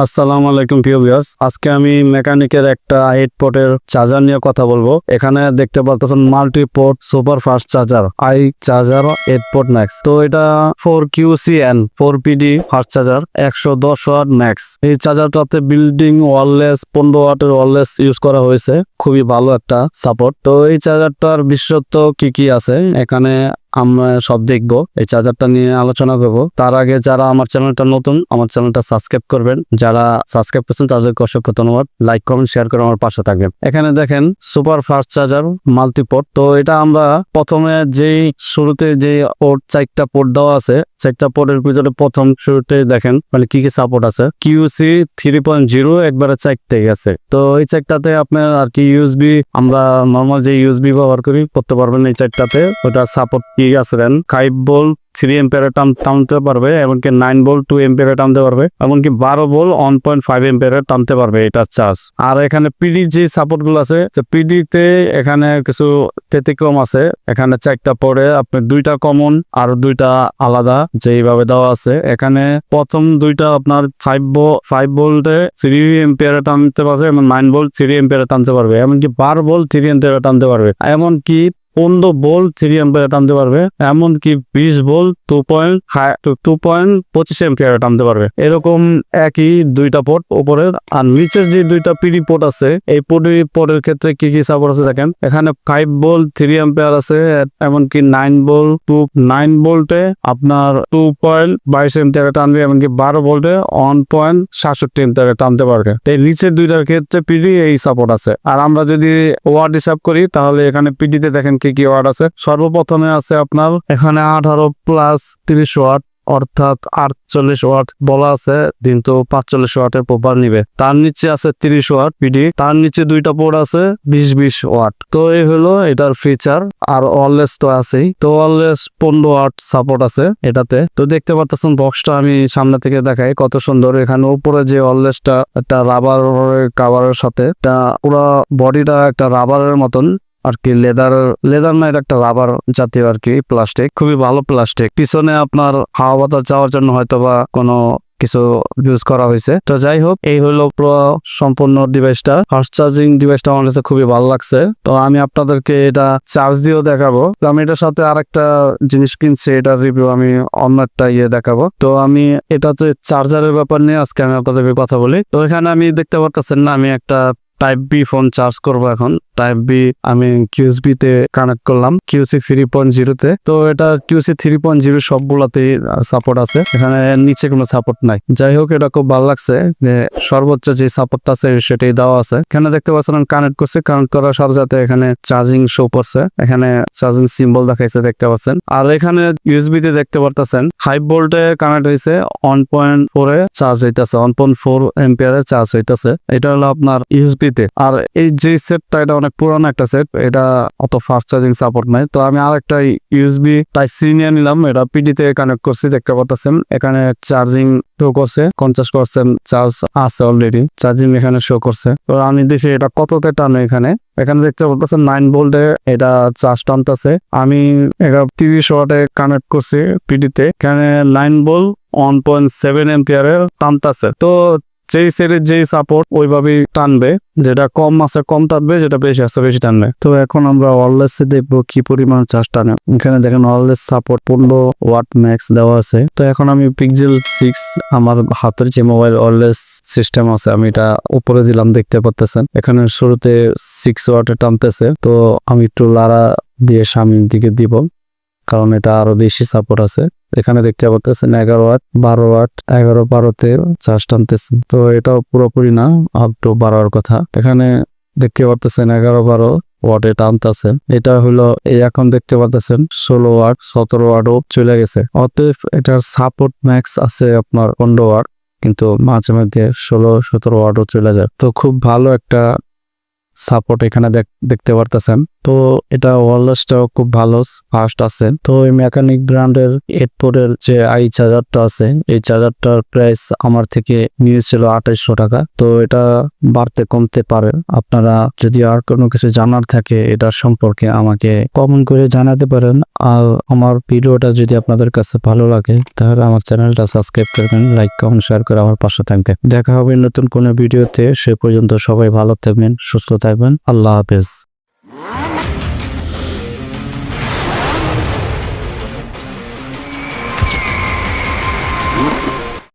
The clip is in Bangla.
আসসালামু আলাইকুম প্রিয় ভিউয়ার্স, আজকে আমি মেকানিকের একটা 8 পোর্টের চার্জার নিয়ে কথা বলবো। এখানে দেখতে পাচ্ছেন multi port super fast charger I charger 8 port max. তো এটা 4QCN 4PD fast charger 110 watt max. এই চার্জারটাতে বিল্ডিং ওয়্যারলেস 15 ওয়াটের ওয়্যারলেস ইউজ করা হয়েছে, খুবই ভালো একটা সাপোর্ট। তো এই চার্জারটার বিশেষত্ব কি কি আছে এখানে আমরা সব দেখবো, এই চার্জারটা নিয়ে আলোচনা করবো। তার আগে যারা আমার চ্যানেলটা নতুন, আমার চ্যানেলটা সাবস্ক্রাইব করবেন। যারা সাবস্ক্রাইব করছেন তাদেরকে অসংখ্য ধন্যবাদ। লাইক কমেন্ট শেয়ার করে আমার পাশে থাকবেন। এখানে দেখেন সুপার ফাস্ট চার্জার মাল্টিপোর্ট। তো এটা আমরা প্রথমে যেই শুরুতে যে পোর্ট 4টা পোর্ট দেওয়া আছে, 4টা পোর্টের ভিতরে প্রথম শুরুতে দেখেন মানে কি কি সাপোর্ট আছে। QC 3.0 একবারে 4টাই আছে। তো এই 4টাতে আপনার আর কি ইউএসবি, আমরা নর্মাল যে ইউএসবি ব্যবহার করি করতে পারবেন এই 4টাতে। ওটা সাপোর্ট কি আছে দেন 5 ভোল্ট 3 এম্পিয়ারে টানতে পারবে, এমনকি 9 ভোল্ট 2 এম্পিয়ারে টানতে পারবে, এমনকি 12 ভোল্ট 1.5 এম্পিয়ারে টানতে পারবে এটা চার্জ। আর এখানে পিডি যে সাপোর্ট গুলো আছে, পিডি তে এখানে কিছু ব্যতিক্রম আছে। এখানে 4টা পরে আপনি 2টা কমন আর 2টা আলাদা যেইভাবে দেওয়া আছে। এখানে প্রথম 2টা আপনার 5 ভোল্টে 3 এম্পিয়ারে টানতে পারবে এবং 9 ভোল্ট 3 এম্পিয়ারে টানতে পারবে, এমনকি 12 ভোল্ট 3 এম্পিয়ারে টানতে পারবে, এমনকি 15 ভোল্ট 3 এম্পিয়ারে টানতে পারবে, এমনকি 20 ভোল্ট 2.25 এম্পিয়ারে টানতে পারবে। এরকম একই 2টা পোর্ট উপরের। আর নিচের যে 2টা পিডি পোর্ট আছে, এই পোর্টের ক্ষেত্রে কি কি সাপোর্ট আছে দেখেন। এখানে 5 ভোল্ট 3 এম্পিয়ার আছে, এমনকি 9 ভোল্টে আপনার 2.22 এম্পিয়ারে টানবে, এমনকি 12 ভোল্টে 1.67 এম্পিয়ারে টানতে পারবে। এই নিচের 2টার ক্ষেত্রে পিডি এই সাপোর্ট আছে। আর আমরা যদি ওয়াট হিসাব করি তাহলে এখানে পিডিতে দেখেন কি কি ওয়াট আছে। সর্বপ্রথমে আছে আপনার এখানে 18 প্লাস 30 ওয়াট, অর্থাৎ 48 ওয়াট বলা আছে, কিন্তু 45 ওয়াটের প্রপার নিবে। তার নিচে আছে 30 ওয়াট পিডি, তার নিচে 2টা পোর্ট আছে 20 ওয়াট। তো এই হলো এটার ফিচার। আর ওয়্যারলেস তো আছেই। তো ওয়্যারলেস 15 ওয়াট সাপোর্ট আছে এটাতে। তো দেখতে পাচ্ছেন বক্সটা আমি সামনে থেকে দেখাই কত সুন্দর। এখানে উপরে যে ওয়্যারলেসটা একটা রাবার কাভারের সাথে, এটা পুরো বডিটা একটা রাবারের মতন আর কি, লেদার না, এটা একটা রাবার জাতীয় আর কি প্লাস্টিক, খুবই ভালো প্লাস্টিক। পিছনে আপনার হাওয়া বাতাস যাওয়ার জন্য হয়তো বা কোনো কিছু ইউজ করা হয়েছে। তো যাই হোক, এই হলো পুরো সম্পূর্ণ ডিভাইসটা। ফাস্ট চার্জিং ডিভাইসটা আমার কাছে খুবই ভালো লাগছে। তো আমি আপনাদেরকে এটা চার্জ দিয়েও দেখাবো। তো আমি এটার সাথে আরেকটা জিনিস কিনছি, এটার রিভিউ আমি অন্য একটা দেখাবো। তো আমি এটাতে চার্জারের ব্যাপার নিয়ে আজকে আমি আপনাদেরকে কথা বলি। তো এখানে আমি দেখতে পাচ্ছেন না, আমি একটা টাইপ বি ফোন চার্জ করবো এখন। টাইপ বি আমি কিউএসবি তে কানেক্ট করলাম QC 3.0 তে। তো এটা QC 3.0 সবগুলাতেই সাপোর্ট আছে, এখানে নিচে কোনো সাপোর্ট নাই। যাই হোক, এটা খুব ভালো লাগছে যে সর্বোচ্চ যে সাপোর্টটা আছে সেটাই দেওয়া আছে। এখানে দেখতে পাচ্ছেন কানেক্ট করছে, কানেক্ট করার সাথে সাথে এখানে চার্জিং শো করছে, এখানে চার্জিং সিম্বল দেখাইছে দেখতে পাচ্ছেন। আর এখানে ইউএসবি তে দেখতে পারতেছেন 5 ভোল্টে কানেক্ট হয়েছে, 1.4 এ চার্জ হইতেছে, 1.4 এম্পিয়ারে চার্জ হইতেছে। এটা হলো আপনার ইউএসবি তে। আর এই যে সেটটা, এটা অনেক পুরানো একটা সেট, এটা অত ফাস্ট চার্জিং সাপোর্ট নাই। তো আমি আরেকটা ইউএসবি টাইপ সি নিয়ে নিলাম, এটা পিডি তে কানেক্ট করছি দেখতে পাচ্ছেন। এখানে চার্জিং শো করছে, 50% চার্জ আছে অলরেডি, চার্জিং এখানে শো করছে। তো আমি দেখি এটা কততে টানে। এখানে দেখতে পাচ্ছেন 9 ভোল্টে এটা চার্জ টানতেছে। আমি 30 ওয়াটে কানেক্ট করছি পিডি তে, এখানে 9 ভোল্ট 1.7 এম্পিয়ারে টানতেছে। তো যেই সেটের যেই সাপোর্ট ওইভাবেই টানবে, যেটা কম আছে কম টানবে, যেটা বেশি আছে বেশি টানবে। তো এখন আমরা ওয়্যারলেস দেখবো কি পরিমাণ চার্জ টানে। এখানে দেখেন ওয়্যারলেস সাপোর্ট 15 ওয়াট ম্যাক্স দেওয়া আছে। তো এখন আমি পিক্সেল 6 আমার হাতের যে মোবাইল ওয়্যারলেস সিস্টেম আছে, আমি এটা উপরে দিলাম দেখতে পাচ্ছেন। এখানে শুরুতে 6 ওয়াটে টানতেছে। তো আমি একটু লাড়া দিয়ে সামনের দিকে দিব, কারণ এটা আরো বেশি সাপোর্ট আছে। এখানে দেখতে পাচ্ছেন 11 ওয়াট 12 ওয়াট 11-12তে চার্জ টানতেছে। তো এটাও পুরোপুরি না, আপ টু 12 কথা। এখানে দেখতে পাচ্ছেন 11-12 ওয়াটে টানতেছে। এটা হলো এই এখন দেখতে পাচ্ছেন 16 ওয়াট 17 ওয়াটও চলে গেছে। অতএব এটার সাপোর্ট ম্যাক্স আছে আপনার 15 ওয়াট, কিন্তু মাঝে মধ্যে 16-17 ওয়াটও চলে যায়। তো খুব ভালো একটা সাপোর্ট এখানে দেখতে পারতেছেন। তো এটা ওয়ারলেসটাও খুব ভালো ফাস্ট আছে। তো এই মেকানিক ব্র্যান্ডের হেডফোনের যে আই চার্জারটা আছে, এই চার্জারটার প্রাইস আমার থেকে নিয়েছিল 2800 টাকা। তো এটা বাড়তে কমতে পারে। আপনারা যদি আর কোনো কিছু জানার থাকে এটার সম্পর্কে আমাকে কমেন্ট করে জানাতে পারেন। আর আমার ভিডিওটা যদি আপনাদের কাছে ভালো লাগে তাহলে আমার চ্যানেলটা সাবস্ক্রাইব করবেন, লাইক কমেন্ট শেয়ার করে আমার পাশে থাকবেন। দেখা হবে নতুন কোনো ভিডিওতে। সে পর্যন্ত সবাই ভালো থাকবেন, সুস্থ থাকবেন। আল্লাহ হাফেজ।